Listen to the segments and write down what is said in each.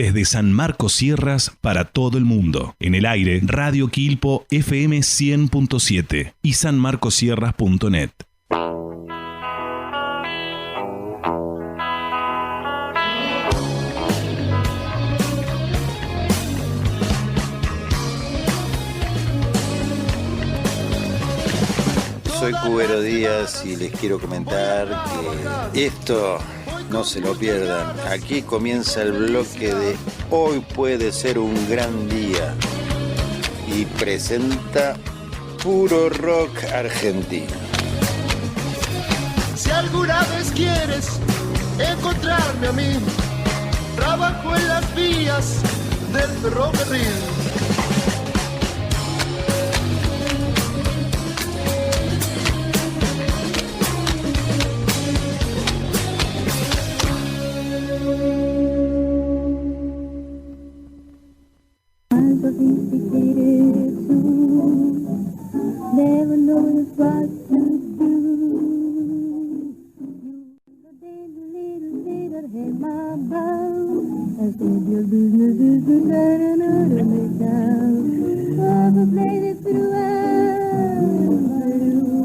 Desde San Marcos Sierras para todo el mundo. En el aire, Radio Quilpo FM 100.7 y sanmarcosierras.net. Soy Cubero Díaz y les quiero comentar que esto no se lo pierdan. Aquí comienza el bloque de Hoy puede ser un gran día y presenta Puro Rock Argentino. Si alguna vez quieres encontrarme a mí, trabajo en las vías del ferrocarril.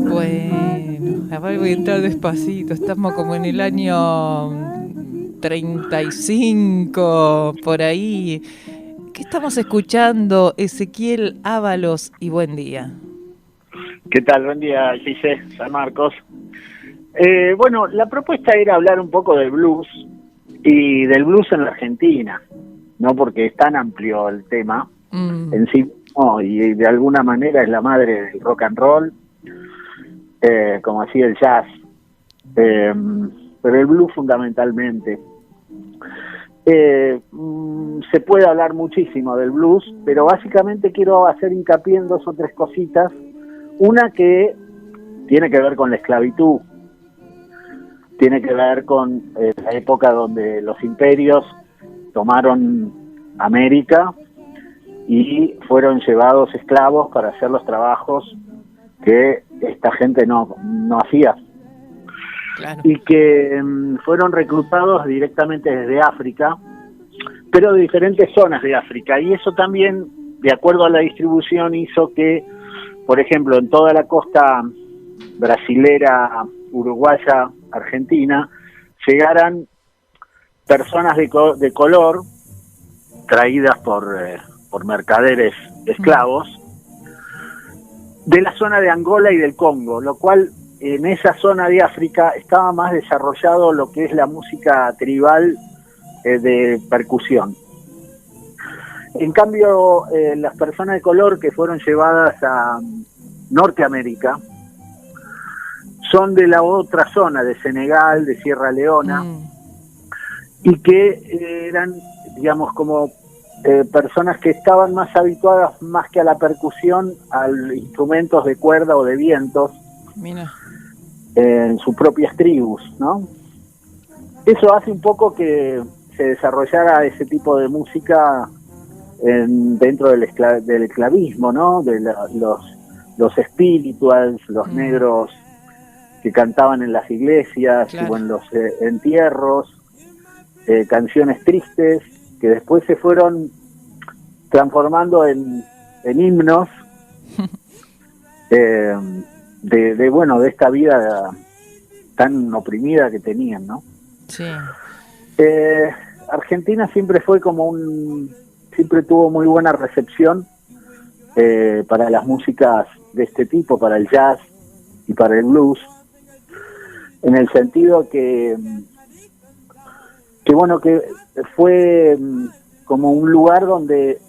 Bueno, voy a entrar despacito, estamos como en el año 35, por ahí. ¿Qué estamos escuchando? Ezequiel Ábalos y buen día. ¿Qué tal? Buen día, Gise, San Marcos. Bueno, la propuesta era hablar un poco del blues y del blues en la Argentina, ¿no? Porque es tan amplio el tema en sí mismo y de alguna manera es la madre del rock and roll, como así el jazz, pero el blues fundamentalmente. Se puede hablar muchísimo del blues, pero básicamente quiero hacer hincapié en 2 o 3 cositas. Una que tiene que ver con la esclavitud, tiene que ver con la época donde los imperios tomaron América y fueron llevados esclavos para hacer los trabajos que esta gente no hacía. Claro. Y que fueron reclutados directamente desde África, pero de diferentes zonas de África, y eso también, de acuerdo a la distribución, hizo que, por ejemplo, en toda la costa brasilera, uruguaya, argentina, llegaran personas de color traídas por mercaderes esclavos de la zona de Angola y del Congo, lo cual en esa zona de África estaba más desarrollado lo que es la música tribal de percusión. En cambio, las personas de color que fueron llevadas a Norteamérica son de la otra zona, de Senegal, de Sierra Leona, y que eran, digamos, como personas que estaban más habituadas, más que a la percusión, a instrumentos de cuerda o de vientos. Mira. En sus propias tribus, ¿no? Eso hace un poco que se desarrollara ese tipo de música dentro del esclavismo, ¿no? De los spirituals, los negros que cantaban en las iglesias, claro, o en los entierros, canciones tristes que después se fueron transformando en himnos de esta vida tan oprimida que tenían, ¿no? Sí. Argentina siempre fue siempre tuvo muy buena recepción para las músicas de este tipo, para el jazz y para el blues, en el sentido que fue como un lugar donde,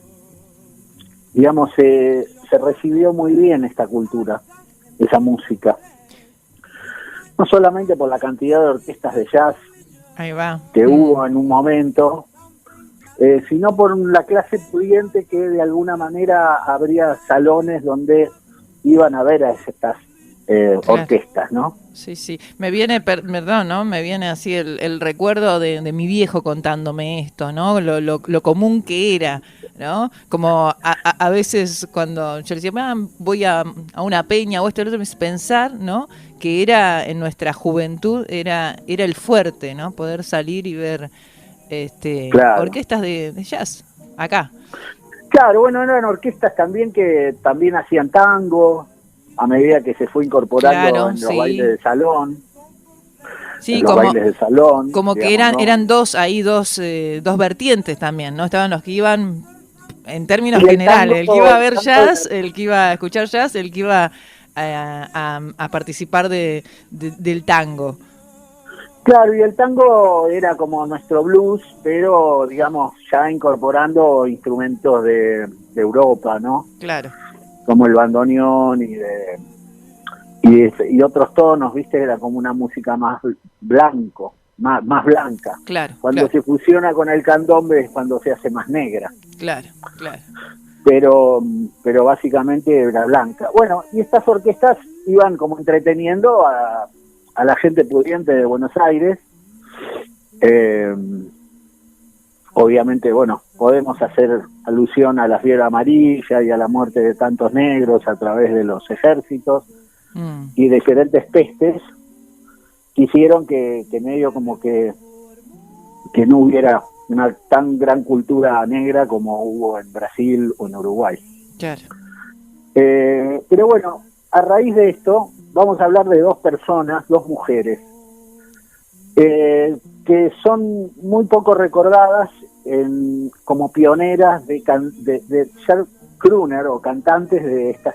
digamos, se recibió muy bien esta cultura, esa música, no solamente por la cantidad de orquestas de jazz que hubo en un momento, sino por la clase pudiente que de alguna manera habría salones donde iban a ver a estas orquestas, ¿no? Sí. Me viene, perdón, ¿no? Me viene así el recuerdo de mi viejo contándome esto, ¿no? Lo común que era, ¿no? Como a veces cuando yo le decía, voy a una peña o esto y lo otro, me hace pensar, ¿no? Que era en nuestra juventud, era el fuerte, ¿no? Poder salir y ver Claro. orquestas de jazz acá. Claro, bueno, eran orquestas también que también hacían tango, a medida que se fue incorporando Claro, en los sí. bailes de salón. Sí, en los bailes de salón. como que digamos, ¿no? eran dos vertientes también, ¿no? Estaban los que iban en términos Y el generales, el que iba a ver tango jazz, el que iba a escuchar jazz, el que iba a participar del tango. Claro, y el tango era como nuestro blues, pero digamos ya incorporando instrumentos de Europa, ¿no? Claro, Como el bandoneón y otros tonos, ¿viste? Era como una música más blanco, más blanca. claro, Cuando claro, se fusiona con el candombe es cuando se hace más negra, claro, claro. pero básicamente era blanca. Bueno, y estas orquestas iban como entreteniendo a la gente pudiente de Buenos Aires. Obviamente, bueno, podemos hacer alusión a la fiebre amarilla y a la muerte de tantos negros a través de los ejércitos y diferentes pestes que hicieron que medio como que no hubiera una tan gran cultura negra como hubo en Brasil o en Uruguay. Claro. Pero bueno, a raíz de esto vamos a hablar de dos personas, dos mujeres, que son muy poco recordadas como pioneras de ser crooner o cantantes de estas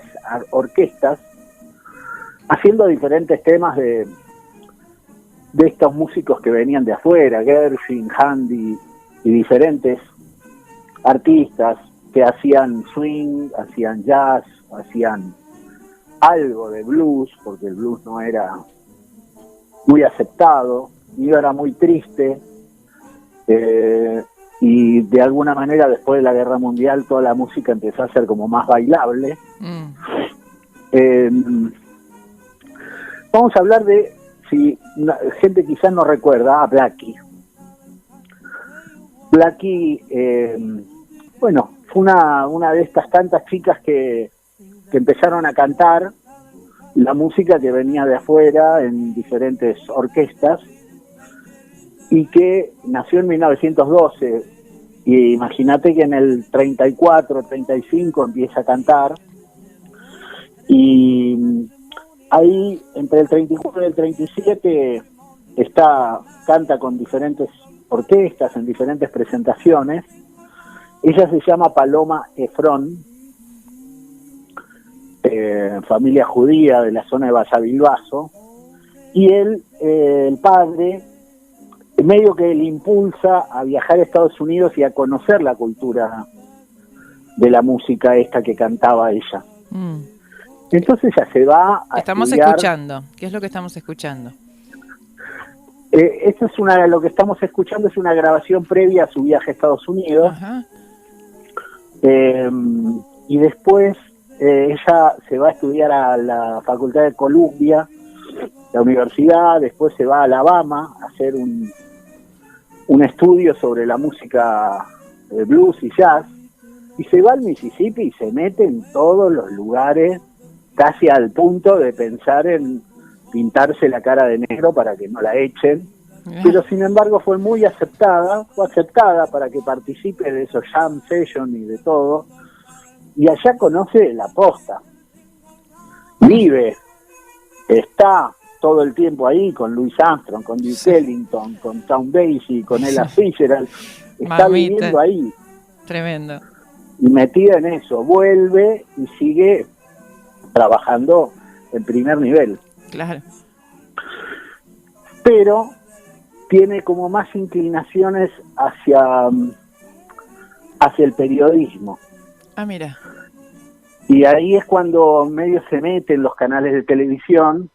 orquestas, haciendo diferentes temas de estos músicos que venían de afuera, Gershwin, Handy y diferentes artistas que hacían swing, hacían jazz, hacían algo de blues, porque el blues no era muy aceptado, ni era muy triste, y de alguna manera después de la Guerra Mundial toda la música empezó a ser como más bailable. Vamos a hablar de, si gente quizás no recuerda, a Blackie. Blackie, bueno, fue una de estas tantas chicas que empezaron a cantar la música que venía de afuera en diferentes orquestas y que nació en 1912 y imagínate que en el 34, 35 empieza a cantar y ahí entre el 34 y el 37 canta con diferentes orquestas en diferentes presentaciones. Ella se llama Paloma Efron, familia judía de la zona de Basavilbaso, y él, el padre, medio que le impulsa a viajar a Estados Unidos y a conocer la cultura de la música esta que cantaba ella. Entonces ella se va a Estamos estudiar. escuchando. ¿Qué es lo que estamos escuchando? Esto es lo que estamos escuchando es una grabación previa a su viaje a Estados Unidos. Ajá. Y después ella se va a estudiar a la Facultad de Columbia, la universidad, después se va a Alabama a hacer un estudio sobre la música blues y jazz, y se va al Mississippi y se mete en todos los lugares, casi al punto de pensar en pintarse la cara de negro para que no la echen, pero sin embargo fue aceptada para que participe de esos jam sessions y de todo, y allá conoce la posta, vive, está todo el tiempo ahí con Louis Armstrong, con Duke Ellington, con Tom Basie, con Ella Fitzgerald, está viviendo ahí. Tremendo. Y metida en eso, vuelve y sigue trabajando en primer nivel. Claro. Pero tiene como más inclinaciones hacia el periodismo. Ah, mira. Y ahí es cuando medio se mete en los canales de televisión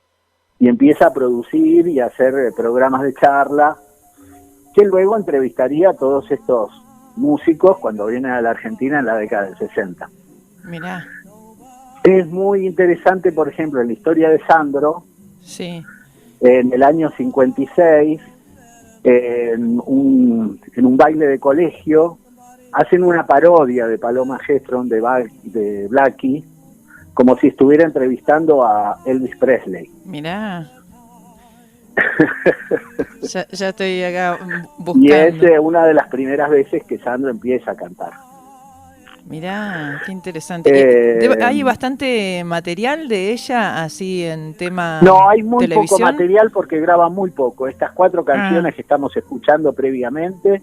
y empieza a producir y a hacer programas de charla, que luego entrevistaría a todos estos músicos cuando vienen a la Argentina en la década del 60. Mirá. Es muy interesante, por ejemplo, en la historia de Sandro, Sí. en el año 56, en un baile de colegio, hacen una parodia de Paloma Efron de Blackie, como si estuviera entrevistando a Elvis Presley. Mirá. Ya estoy acá Y buscando. es una de las primeras veces que Sandro empieza a cantar. Mirá, qué interesante. ¿Hay bastante material de ella así en tema No, hay muy poco televisión? material porque graba muy poco. Estas 4 canciones que estamos escuchando previamente,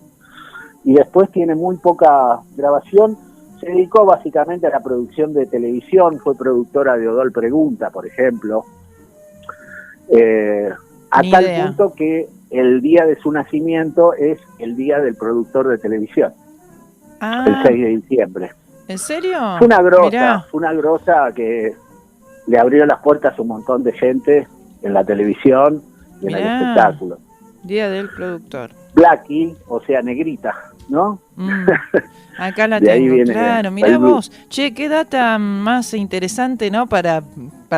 y después tiene muy poca grabación. Se dedicó básicamente a la producción de televisión, fue productora de Odol Pregunta, por ejemplo. A Ni tal idea. punto que el día de su nacimiento es el día del productor de televisión, el 6 de diciembre. ¿En serio? Fue Mirá. una grosa que le abrió las puertas a un montón de gente en la televisión y en el Mirá. espectáculo. Día del productor. Blackie, o sea, negrita, ¿no? Acá la De ahí tengo, viene claro, el mirá blues. vos. Che, qué data más interesante, ¿no? Para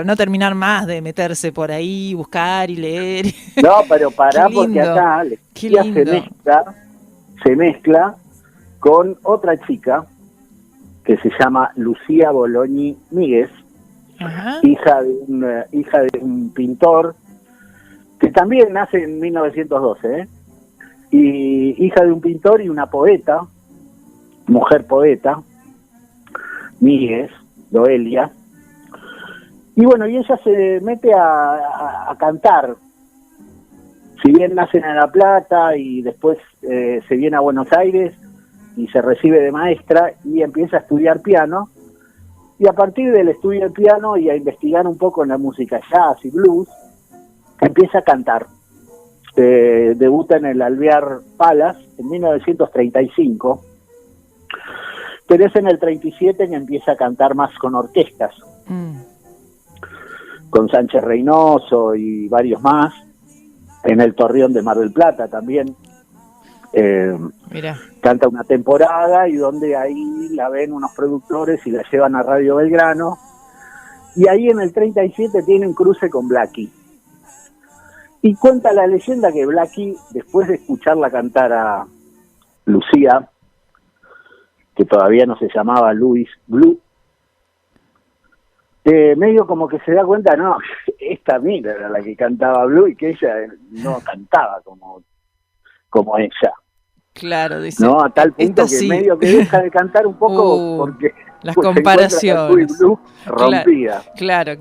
no terminar más de meterse por ahí, buscar y leer. No, pero pará, Qué porque lindo, acá la qué historia lindo. se mezcla con otra chica que se llama Lucía Bologni Míguez, Ajá. hija de un pintor que también nace en 1912, ¿eh? Y hija de un pintor y una poeta, mujer poeta, Míguez, Loelia. Y bueno, y ella se mete a cantar. Si bien nace en La Plata y después se viene a Buenos Aires y se recibe de maestra y empieza a estudiar piano. Y a partir del estudio de piano y a investigar un poco en la música jazz y blues, empieza a cantar. Debuta en el Alvear Palace en 1935, pero es en el 37 que empieza a cantar más con orquestas, con Sánchez Reynoso y varios más, en el Torreón de Mar del Plata también. Mirá. Canta una temporada y donde ahí la ven unos productores y la llevan a Radio Belgrano, y ahí en el 37 tiene un cruce con Blackie. Y cuenta la leyenda que Blackie, después de escucharla cantar a Lucía, que todavía no se llamaba Louis Blue, medio como que se da cuenta, no, esta mina era la que cantaba Blue y que ella no cantaba como ella. Claro, dice. No, a tal punto que sí. medio que deja de cantar un poco porque las pues, comparaciones. Louis Blue rompida. Claro.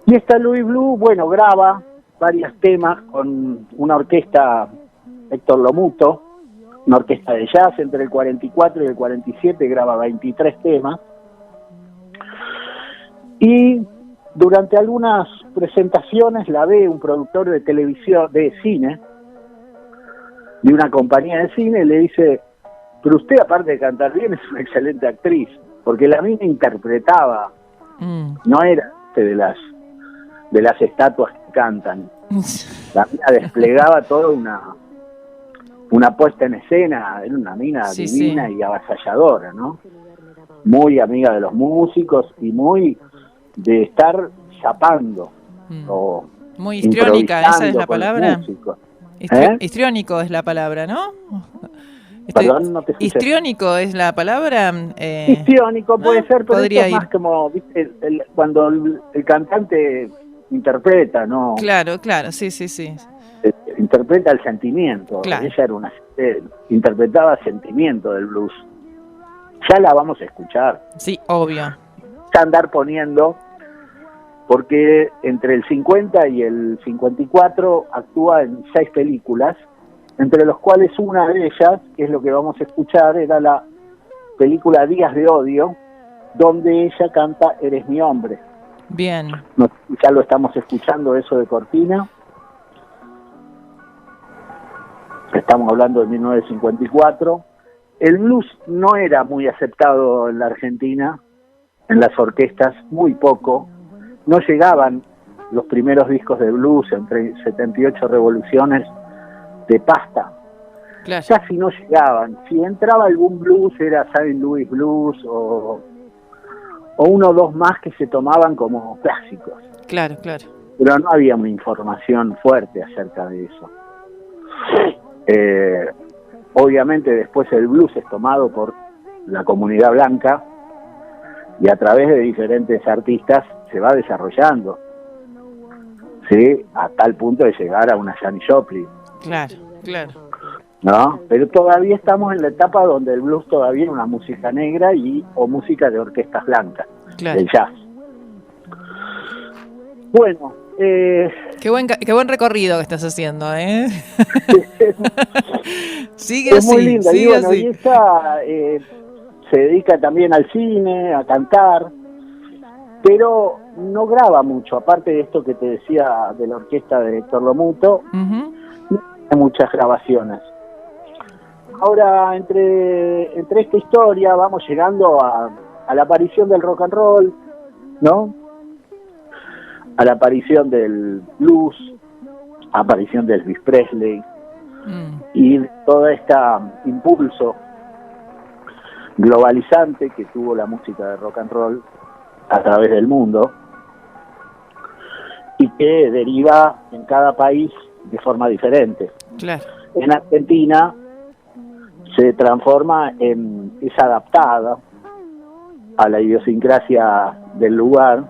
Y esta Louis Blue, bueno, graba varios temas con una orquesta, Héctor Lomuto, una orquesta de jazz. Entre el 44 y el 47 graba 23 temas. Y durante algunas presentaciones la ve un productor de televisión, de cine, de una compañía de cine, y le dice: pero usted, aparte de cantar bien, es una excelente actriz, porque la mina interpretaba, no era de las estatuas que cantan. La mina desplegaba toda una puesta en escena, era una mina divina y avasalladora, ¿no? Muy amiga de los músicos y muy de estar zapando o muy histriónica, esa es la palabra. Histriónico es la palabra, ¿no? Perdón, no te escuché. Histriónico es la palabra. Histriónico puede ser, pero podría esto es más como, ¿viste? Cuando el cantante interpreta, ¿no? Claro, sí. Interpreta el sentimiento. Claro. Ella era interpretaba sentimiento del blues. Ya la vamos a escuchar. Sí, obvio. Ya andar poniendo, porque entre el 50 y el 54 actúa en 6 películas, entre los cuales una de ellas, que es lo que vamos a escuchar, era la película Días de Odio, donde ella canta Eres mi hombre. Bien. Ya lo estamos escuchando eso de cortina. Estamos hablando de 1954. El blues no era muy aceptado en la Argentina, en las orquestas, muy poco. No llegaban los primeros discos de blues, entre 78 revoluciones de pasta. Claro. Casi no llegaban. Si entraba algún blues era St. Louis Blues o uno o dos más que se tomaban como clásicos. Claro. Pero no había una información fuerte acerca de eso. Obviamente después el blues es tomado por la comunidad blanca y a través de diferentes artistas se va desarrollando. ¿sí? A tal punto de llegar a una Janis Joplin. Claro, claro. ¿No? Pero todavía estamos en la etapa donde el blues todavía es una música negra o música de orquestas blancas, Claro. del jazz. Bueno, Qué buen recorrido que estás haciendo, ¿eh? Sigue es así, muy linda. sigue Y bueno, así. y ella se dedica también al cine, a cantar, pero no graba mucho, aparte de esto que te decía de la orquesta de Héctor Lomuto, Ujú. no tiene muchas grabaciones. Ahora, entre esta historia, vamos llegando a la aparición del rock and roll, ¿no? A la aparición del blues, aparición de Elvis Presley, y todo este impulso globalizante que tuvo la música de rock and roll a través del mundo, y que deriva en cada país de forma diferente. Claro. En Argentina se transforma es adaptada a la idiosincrasia del lugar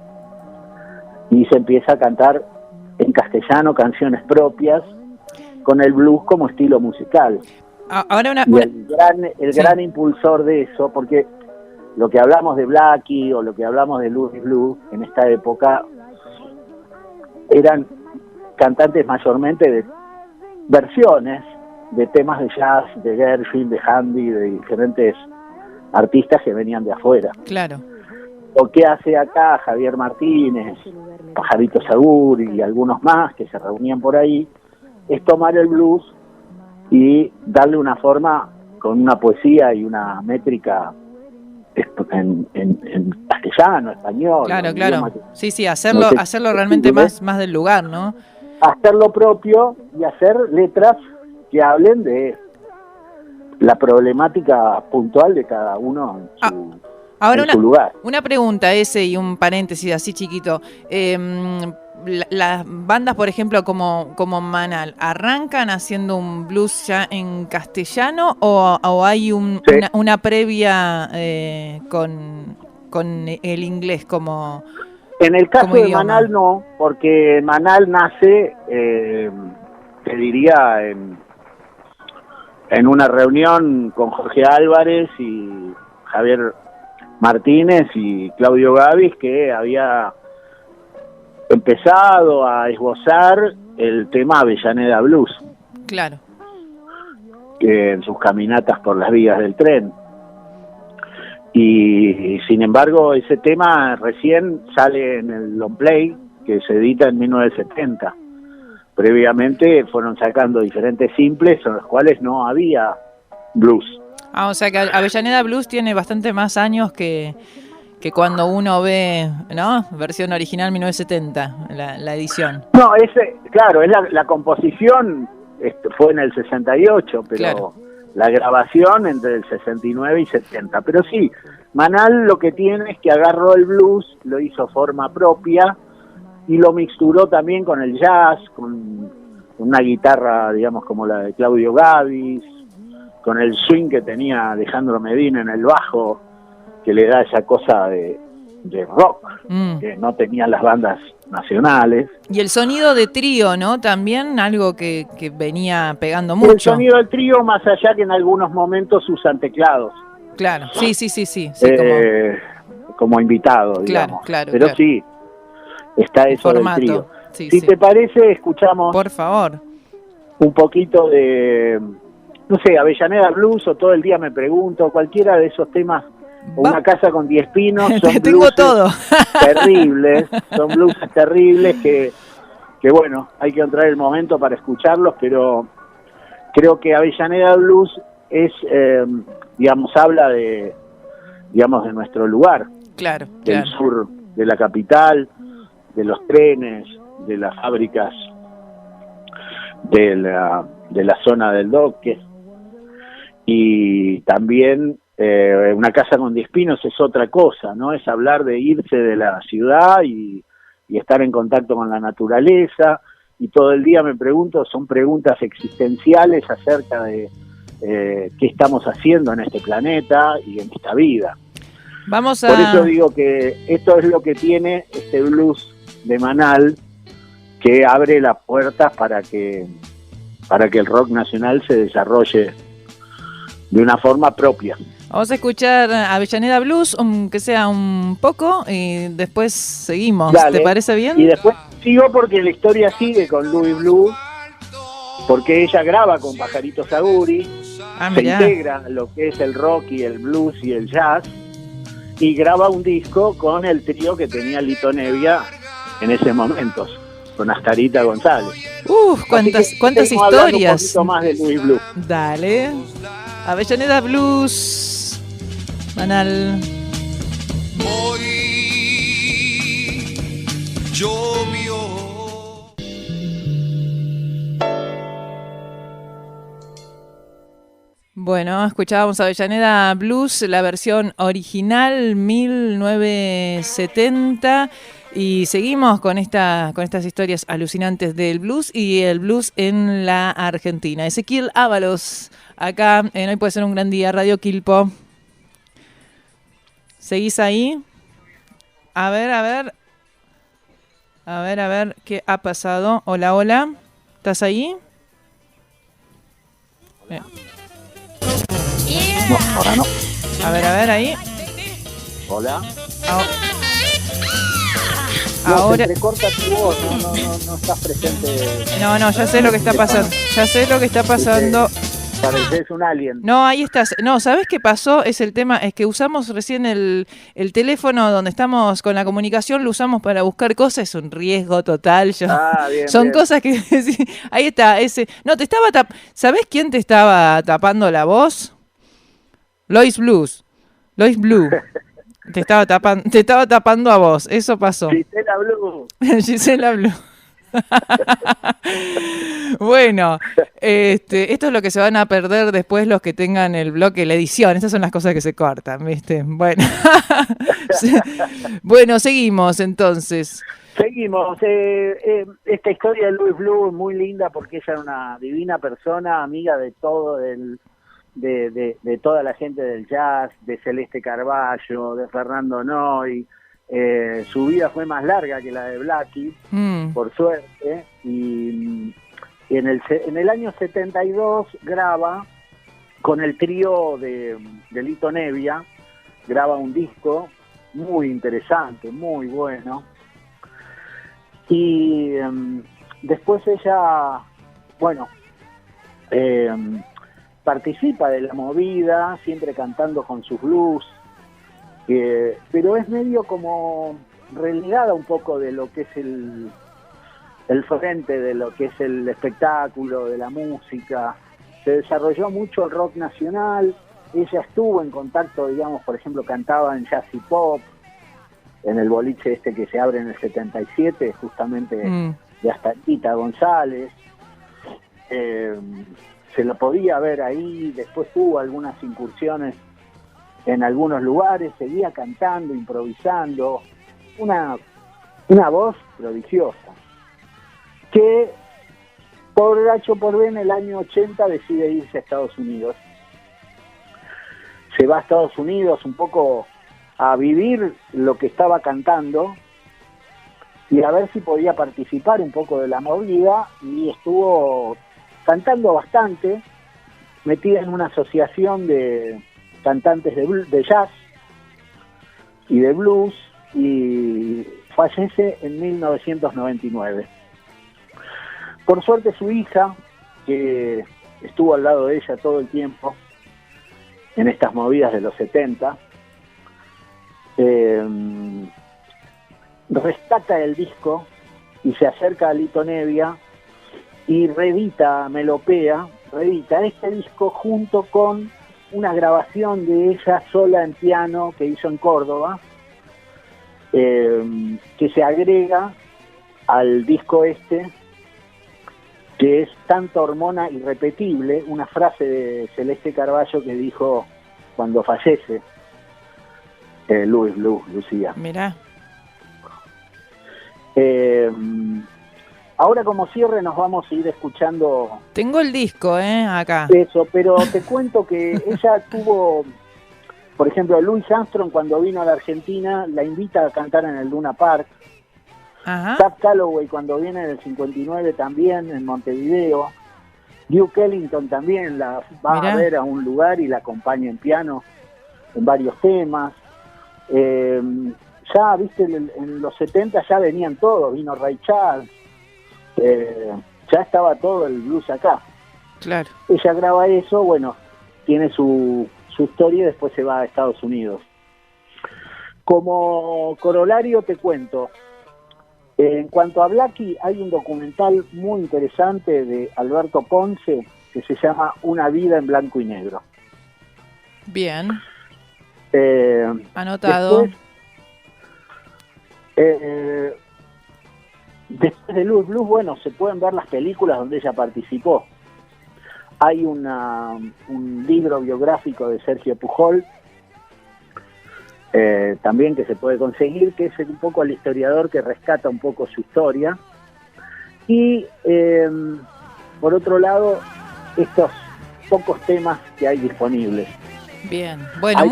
y se empieza a cantar en castellano canciones propias con el blues como estilo musical. Ahora Y el gran impulsor de eso, porque lo que hablamos de Blackie o lo que hablamos de Louis Blues en esta época eran cantantes mayormente de versiones de temas de jazz, de Gershwin, de Handy, de diferentes artistas que venían de afuera. Claro. Lo que hace acá Javier Martínez, Pajarito Sagur y algunos más que se reunían por ahí, es tomar el blues y darle una forma con una poesía y una métrica en castellano, español. Claro, ¿no? claro. Sí, hacerlo realmente más del lugar, ¿no? Hacer lo propio y hacer letras que hablen de la problemática puntual de cada uno Ahora en su lugar. Una pregunta y un paréntesis así chiquito. Las bandas, por ejemplo, como Manal, ¿arrancan haciendo un blues ya en castellano o hay Sí. una previa con el inglés como En el caso como de idioma? Manal no, porque Manal nace, te diría, en una reunión con Jorge Álvarez y Javier Martínez y Claudio Gavis, que había empezado a esbozar el tema Avellaneda Blues, Claro. que en sus caminatas por las vías del tren. Y sin embargo ese tema recién sale en el long play que se edita en 1970. Previamente fueron sacando diferentes simples en los cuales no había blues. O sea que Avellaneda Blues tiene bastante más años que cuando uno ve, ¿no? Versión original 1970, la edición. No, claro, es la composición fue en el 68, pero Claro. la grabación entre el 69 y 70. Pero sí, Manal lo que tiene es que agarró el blues, lo hizo forma propia y lo mixturó también con el jazz, con una guitarra, digamos, como la de Claudio Gavis, con el swing que tenía Alejandro Medina en el bajo, que le da esa cosa de rock que no tenían las bandas nacionales. Y el sonido de trío, ¿no? También algo que venía pegando El mucho. sonido del trío, más allá que en algunos momentos usan teclados. Claro, sí. Como invitado, digamos. Claro. Pero sí, está eso Formato. del trío. Sí. Si te parece, escuchamos Por favor. un poquito de, no sé, Avellaneda Blues o Todo el Día Me Pregunto, cualquiera de esos temas. O Una Casa con 10 Pinos. Son Tengo blueses todo. terribles, son blueses terribles que bueno, hay que entrar el momento para escucharlos, pero creo que Avellaneda Blues es, digamos, habla de nuestro lugar, Claro. del sur de la capital, de los trenes, de las fábricas, de la zona del Doque, y también Una Casa con 10 Pinos es otra cosa, ¿no? Es hablar de irse de la ciudad y estar en contacto con la naturaleza, y Todo el Día Me Pregunto, son preguntas existenciales acerca de qué estamos haciendo en este planeta y en esta vida. Vamos a... Por eso digo que esto es lo que tiene este blues de Manal, que abre las puertas para que el rock nacional se desarrolle de una forma propia. Vamos a escuchar Avellaneda Blues, que sea un poco, y después seguimos. Dale. ¿Te parece bien? Y después sigo porque la historia sigue con Louis Blue, porque ella graba con Pajarito Saguri, se integra lo que es el rock y el blues y el jazz, y graba un disco con el trío que tenía Lito Nevia en ese momento, con Astarita González. ¿Cuántas historias? Un poquito más de Louis Blue. Dale. Avellaneda Blues. Banal. Hoy llovió. Bueno, escuchábamos Avellaneda Blues, la versión original 1970, y seguimos con estas historias alucinantes del blues y el blues en la Argentina. Ezequiel Ábalos, acá en Hoy Puede Ser un Gran Día, Radio Quilpo. ¿Seguís ahí? A ver, ¿qué ha pasado? Hola, hola, ¿estás ahí? No, ahora no. A ver, ahí. Hola. Ahora. Se corta tu voz, no estás presente. No, ya sé lo que está pasando. Pareces un alien. No, ahí estás. No, ¿sabés qué pasó? Es que usamos recién el teléfono donde estamos con la comunicación, lo usamos para buscar cosas, es un riesgo total. Bien, son bien. cosas que... Sí, ahí está, ese... No, ¿sabés quién te estaba tapando la voz? Lois Blue. Te estaba tapando a vos, eso pasó. Gisela Blue. Gisela Blue. Bueno, esto es lo que se van a perder después los que tengan el bloque, la edición. Estas son las cosas que se cortan, ¿viste? Bueno, bueno, seguimos entonces. Seguimos. Esta historia de Louis Blue es muy linda porque ella era una divina persona, amiga de todo de toda la gente del jazz, de Celeste Carballo, de Fernando Noy. Su vida fue más larga que la de Blackie, por suerte, y en el año 72 graba con el trío de Lito Nevia, graba un disco muy interesante, muy bueno, y después ella, participa de la movida, siempre cantando con sus blues, pero es medio como relegada un poco de lo que es el frente, de lo que es el espectáculo, de la música. Se desarrolló mucho el rock nacional, ella estuvo en contacto, digamos, por ejemplo, cantaba en jazz y pop, en el boliche que se abre en el 77, justamente de Astarita González. Se lo podía ver ahí, después tuvo algunas incursiones en algunos lugares, seguía cantando, improvisando, una voz prodigiosa, que por H o por B en el año 80 decide irse a Estados Unidos. Se va a Estados Unidos un poco a vivir lo que estaba cantando y a ver si podía participar un poco de la movida, y estuvo cantando bastante, metida en una asociación de cantantes de jazz y de blues, y fallece en 1999. Por suerte su hija, que estuvo al lado de ella todo el tiempo en estas movidas de los 70, rescata el disco y se acerca a Lito Nevia y reedita este disco junto con una grabación de ella sola en piano que hizo en Córdoba, que se agrega al disco que es tanta hormona irrepetible, una frase de Celeste Carballo que dijo cuando fallece Louis Blue, Lucía. Mirá. Ahora como cierre nos vamos a ir escuchando... Tengo el disco, acá. Eso, pero te cuento que ella tuvo... Por ejemplo, Louis Armstrong cuando vino a la Argentina la invita a cantar en el Luna Park. Ajá. Cab Calloway cuando viene del 59 también en Montevideo. Duke Ellington también la va Mirá. a ver a un lugar y la acompaña en piano en varios temas. Ya, viste, en los 70 ya venían todos, vino Ray Charles, ya estaba todo el blues acá. Claro. Ella graba eso, bueno, tiene su historia y después se va a Estados Unidos. Como corolario te cuento, en cuanto a Blackie, hay un documental muy interesante de Alberto Ponce que se llama Una vida en blanco y negro. Bien. Anotado. Después de Blues, bueno, se pueden ver las películas donde ella participó. Hay un libro biográfico de Sergio Pujol, también que se puede conseguir, que es un poco el historiador que rescata un poco su historia. Y por otro lado, estos pocos temas que hay disponibles. Bien. Bueno, Hay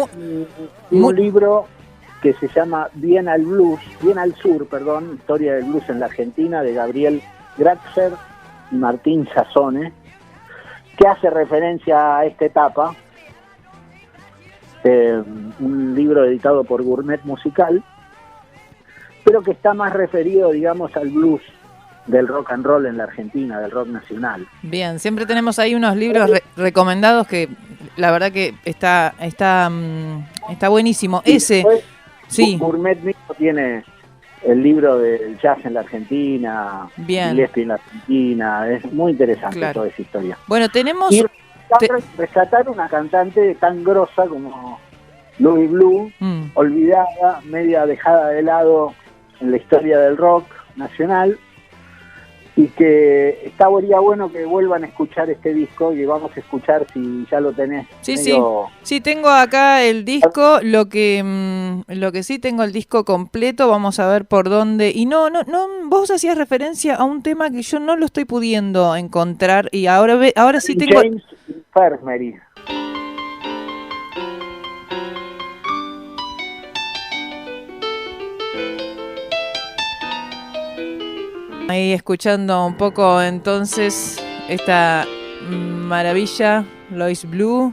un libro que se llama Bien al Sur, Historia del Blues en la Argentina, de Gabriel Gratzer y Martín Sassone, que hace referencia a esta etapa, un libro editado por Gourmet Musical, pero que está más referido, digamos, al blues del rock and roll en la Argentina, del rock nacional. bien, siempre tenemos ahí unos libros recomendados que la verdad que está buenísimo. Ese, sí. Gourmet mismo tiene el libro del jazz en la Argentina, Bien. Gillespie en la Argentina, es muy interesante, Claro. toda esa historia. Bueno, tenemos... Y rescatar una cantante tan grosa como Louis Blue, olvidada, media dejada de lado en la historia del rock nacional, y que estaría bueno que vuelvan a escuchar este disco, y vamos a escuchar, si ya lo tenés. Sí, medio... sí, tengo acá el disco, lo que sí tengo el disco completo, vamos a ver por dónde. Y no, vos hacías referencia a un tema que yo no lo estoy pudiendo encontrar, y ahora sí tengo... James Infirmary. Ahí escuchando un poco entonces esta maravilla, Louis Blue,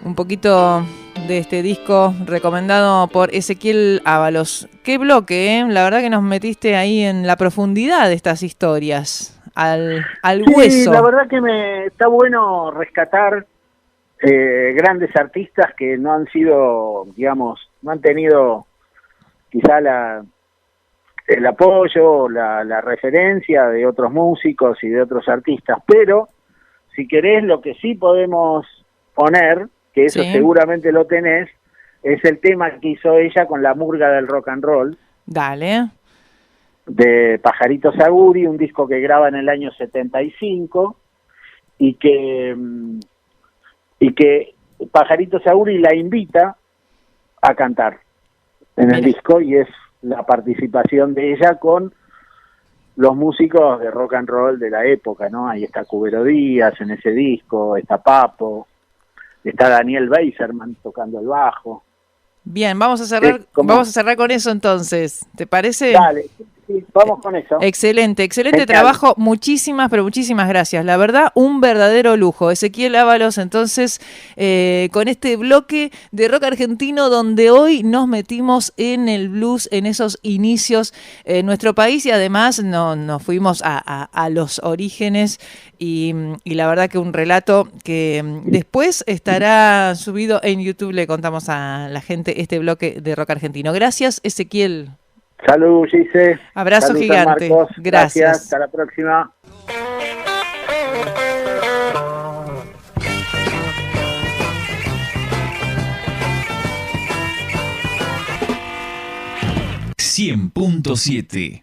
un poquito de este disco recomendado por Ezequiel Ábalos. Qué bloque, ¿eh? La verdad que nos metiste ahí en la profundidad de estas historias, al hueso. Sí, la verdad que está bueno rescatar grandes artistas que no han sido, digamos, no han tenido quizá el apoyo, la referencia de otros músicos y de otros artistas, pero si querés, lo que sí podemos poner, que eso Sí. seguramente lo tenés, es el tema que hizo ella con la murga del rock and roll, Dale. de Pajarito Saguri, un disco que graba en el año 75, y que Pajarito Saguri la invita a cantar en el Mira. disco, y es la participación de ella con los músicos de rock and roll de la época, ¿no? Ahí está Cubero Díaz en ese disco, está Papo, está Daniel Beiserman tocando el bajo. Bien, vamos a cerrar con eso entonces. ¿Te parece? Dale, sí, vamos con eso. Excelente Genial. trabajo. Muchísimas gracias. La verdad, un verdadero lujo. Ezequiel Ábalos, entonces, con este bloque de rock argentino donde hoy nos metimos en el blues, en esos inicios en nuestro país, y además nos fuimos a los orígenes, y la verdad que un relato que después estará subido en YouTube. Le contamos a la gente este bloque de rock argentino. Gracias, Ezequiel. Salud, Gise. Abrazo Salud, gigante. San Marcos. Gracias. Hasta la próxima. .7